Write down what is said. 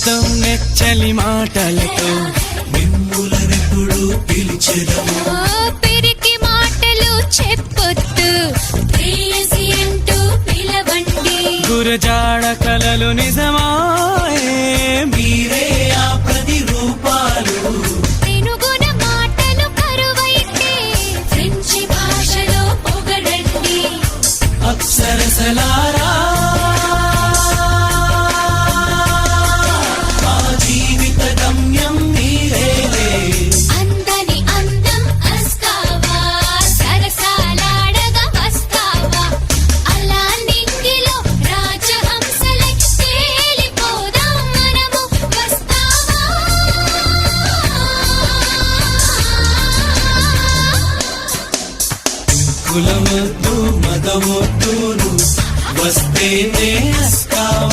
మొత్తం నెచ్చలి మాటలతో మిమ్ములనెప్పుడు పిలిచెదము. పిరికి మాటలు చెప్పొద్దు, ప్రేయసి అంటూ పిలవండి. గురజాడ కలలు నిజమాయే, మీరే ఆ ప్రతిరూపాలు. తెనుగున మాటలు కరువైతే ఫ్రెంచి భాషలో పొగడండి. అప్సరసలారా మా జీవిత గమ్యం మీరేలే. అందని అందం అస్కావా, సరసాలాడగా వస్తావా? అలా నింగిలో రాజహంసలై తేలిపోదాం మనము, వస్తావా? కులమొద్దు మతమొద్దును వస్తేనే అస్కావా.